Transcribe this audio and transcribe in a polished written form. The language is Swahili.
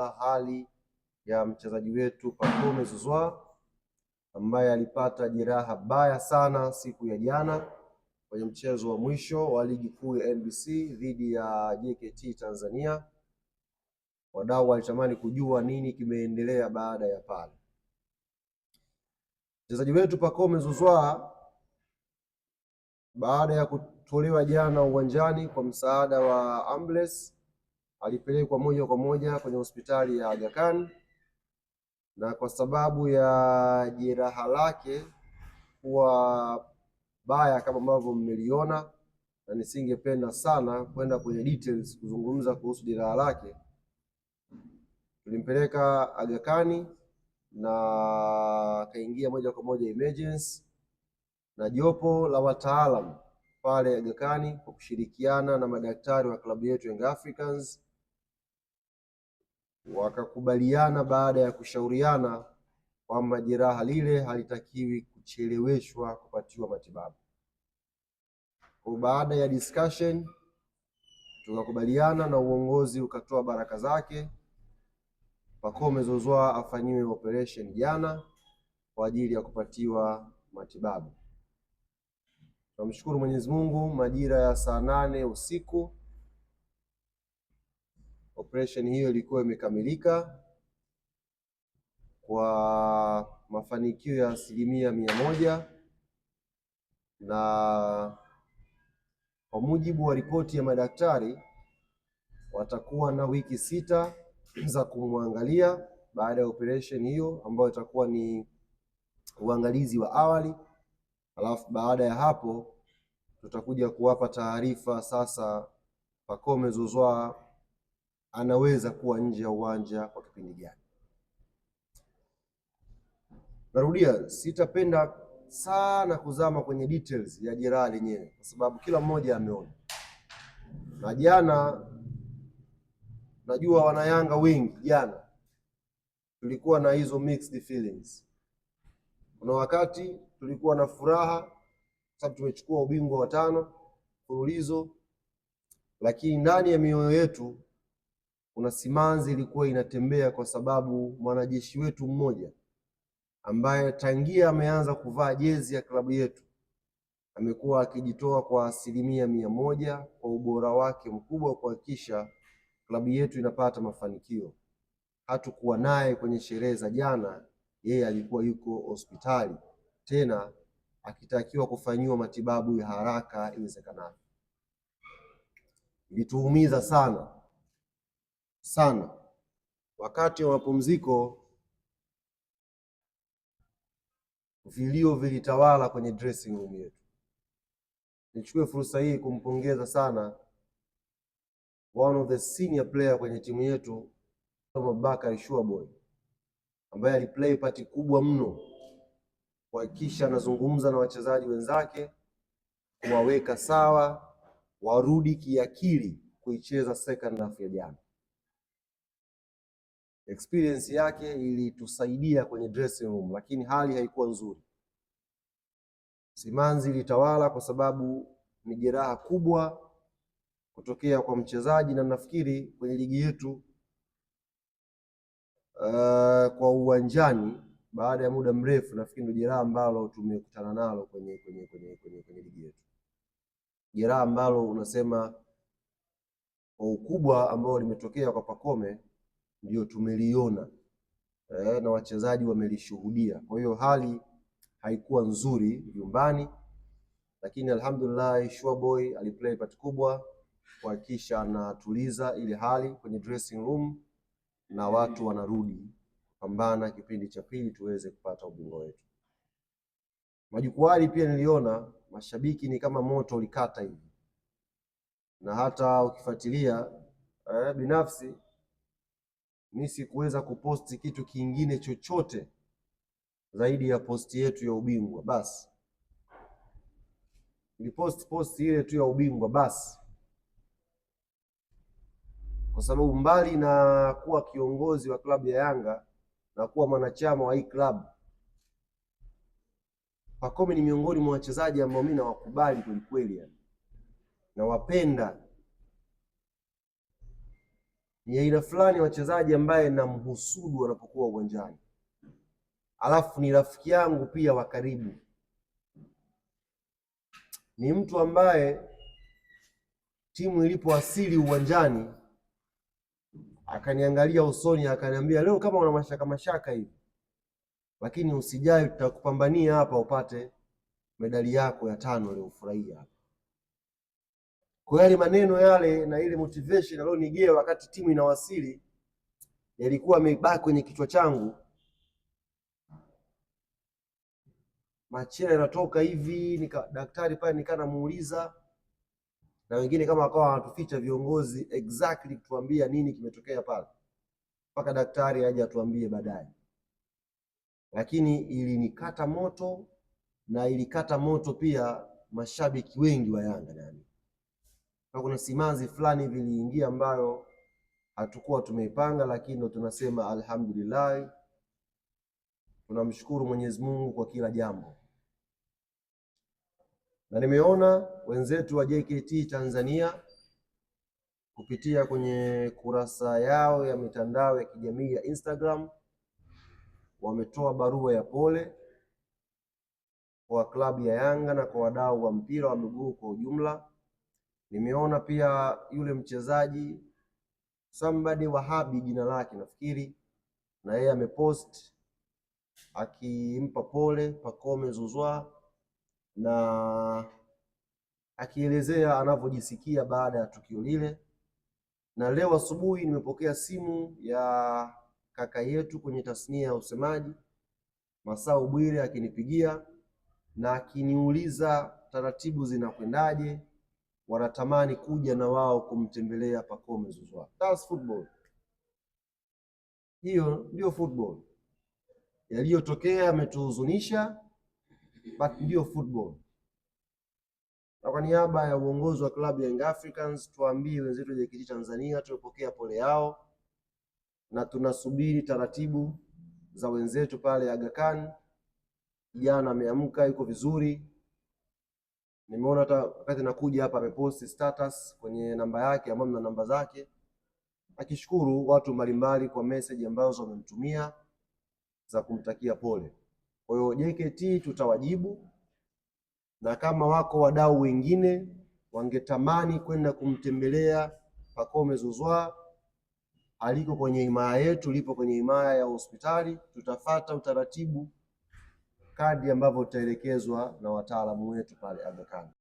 hali ya mchezaji wetu Pacome Zouzoua ambaye alipata jeraha baya sana siku ya jana kwenye mchezo wa mwisho wa ligi kuu ya NBC dhidi ya JKT Tanzania. Wadau walitamani kujua nini kimeendelea baada ya pale. Mchezaji wetu Pacome Zouzoua baada ya kutolewa jana uwanjani kwa msaada wa ambulance alipelekwa moja kwa moja kwenye hospitali ya Aga Khan, na kwa sababu ya jeraha lake kuwa baya kama ambavyo mmeliona, na nisingependa sana kwenda kwenye details kuzungumza kuhusu jeraha lake, tulimpeleka Aga Khan na akaingia moja kwa moja emergency, na jopo la wataalamu pale Aga Khan kwa kushirikiana na madaktari wa klabu yetu Young Africans wakakubaliana baada ya kushauriana kwamba jeraha lile halitakiwi kucheleweshwa kupatiwa matibabu. Kwa baada ya discussion tukakubaliana na uongozi ukatoa baraka zake Pacome Zouzoua afanyiwe operation jana kwa ajili ya kupatiwa matibabu. Tunamshukuru Mwenyezi Mungu, majira ya saa 8 usiku operation hiyo ilikuwa imekamilika kwa mafanikio ya 100%, na kwa mujibu wa ripoti ya madaktari watakuwa na wiki 6 za kumwangalia baada ya operation hiyo, ambayo itakuwa ni uangalizi wa awali. Alafu baada ya hapo tutakuja kuwapa taarifa sasa Pacome Zouzoua anaweza kuwa nje ya uwanja kwa kipindi gani. Narudia, sitapenda sana kuzama kwenye details ya jeraha lenyewe kwa sababu kila mmoja ameona, na jana najua wanayanga wengi jana tulikuwa na hizo mixed feelings. Kuna wakati tulikuwa na furaha kwa sababu tumechukua ubingwa wa 5 mfululizo, lakini ndani ya mioyo yetu kuna simanzi ilikuwa inatembea kwa sababu mwanajeshi wetu mmoja ambaye tangia ameanza kuvaa jezi ya klabu yetu amekuwa akijitoa kwa 100% kwa ubora wake mkubwa kuhakikisha klabu yetu inapata mafanikio. Hatukuwa naye kwenye sherehe za jana, yeye alikuwa yuko hospitali, tena akitakiwa kufanyiwa matibabu ya haraka iwezekanavyo. Ilituumiza sana. Wakati wa mapumziko vilio vilitawala kwenye dressing room yetu. Nichukue fursa hii kumpongeza sana one of the senior player kwenye timu yetu Abubakar Shuaboy, ambaye aliplay part kubwa mno kuhakikisha anazungumza na wachezaji wenzake kuwaweka sawa, warudi kiakili kuicheza second half ya jana. Experience yake ilitusaidia kwenye dressing room, lakini hali haikuwa nzuri. Simanzi ilitawala kwa sababu ni jeraha kubwa kutokea kwa mchezaji, na nafikiri kwenye ligi yetu kwa uwanjani baada ya muda mrefu nafikiri ndio jeraha ambalo tumekutana nalo kwenye ligi yetu. Jeraha ambalo unasema kwa ukubwa ambao limetokea kwa Pacome ndio tumeliona na wachezaji wamelishuhudia. Kwa hiyo hali haikuwa nzuri nyumbani, lakini alhamdulillah Shuaboy aliplay part kubwa kuhakikisha anatuliza ile hali kwenye dressing room, na watu wanarudi kupambana kipindi cha pili tuweze kupata ubingwa wetu. Majukwani pia niliona mashabiki ni kama moto ulikata hivi, na hata ukifuatilia binafsi mimi sikuweza kuposti kitu kingine chochote zaidi ya posti yetu ya ubingwa. Basi niliposti ile tu ya ubingwa basi, kwa sababu mbali na kuwa kiongozi wa klabu ya Yanga na kuwa mwanachama wa hii klabu, Pacome ni miongoni mwa wachezaji ambao mimi nawakubali kwelikweli, nawapenda. Ni aina fulani ya wachezaji ambaye namhusudu wanapokuwa uwanjani, alafu ni rafiki yangu pia wa karibu. Ni mtu ambaye timu ilipowasili uwanjani akaniangalia usoni akaniambia, leo kama una mashaka hivi, lakini usijali, tutakupambania hapa upate medali yako ya 5 leo, ufurahia. Kwa yale maneno yale na ile motivation alionigea wakati timu inawasili yalikuwa amebaki kwenye kichwa changu. Machela yanatoka hivi, daktari pale namuuliza, na wengine kama wakawa wanatuficha viongozi exactly kutuambia nini kimetokea pale, mpaka daktari aje atuambie baadaye. Lakini ilinikata moto na ilikata moto pia mashabiki wengi wa Yanga ndani. Kuna simanzi fulani viliingia ambayo hatukuwa tumeipanga, lakini ndo tunasema alhamdulillah, tunamshukuru Mwenyezi Mungu kwa kila jambo. Na nimeona wenzetu wa JKT Tanzania kupitia kwenye kurasa yao ya mitandao ya kijamii ya Instagram wametoa barua ya pole kwa klabu ya Yanga na kwa wadau wa mpira wa miguu kwa ujumla. Nimeona pia yule mchezaji somebody Wahabi jina lake nafikiri, na yeye amepost akimpa pole Pacome Zouzoua na akielezea anavyojisikia baada ya tukio lile. Na leo asubuhi nimepokea simu ya kaka yetu kwenye tasnia ya usemaji Masau Bwire akinipigia na akiniuliza taratibu zinakwendaje, wanatamani kuja na wao kumtembelea Pacome Zouzoua. That's football. Hiyo ndio football. Yaliyotokea yametuhuzunisha, but ndio football. Na kwa niaba ya uongozi wa klabu ya Young Africans tuambie wenzetu wa JKT Tanzania tumepokea pole yao na tunasubiri taratibu za wenzetu pale Aga Khan. Jana ameamka yuko vizuri. Nimeona hata wakati nakuja hapa ameposti status kwenye namba yake ambayo na namba zake akishukuru watu mbalimbali kwa message ambazo wamemtumia za kumtakia pole. Kwa hiyo JKT tutawajibu, na kama wako wadau wengine wangetamani kwenda kumtembelea Pacome Zouzoua, aliko kwenye himaya yetu, lipo kwenye himaya ya hospitali, tutafata utaratibu kadri ambavyo tutaelekezwa na wataalamu wetu pale Aga Khan.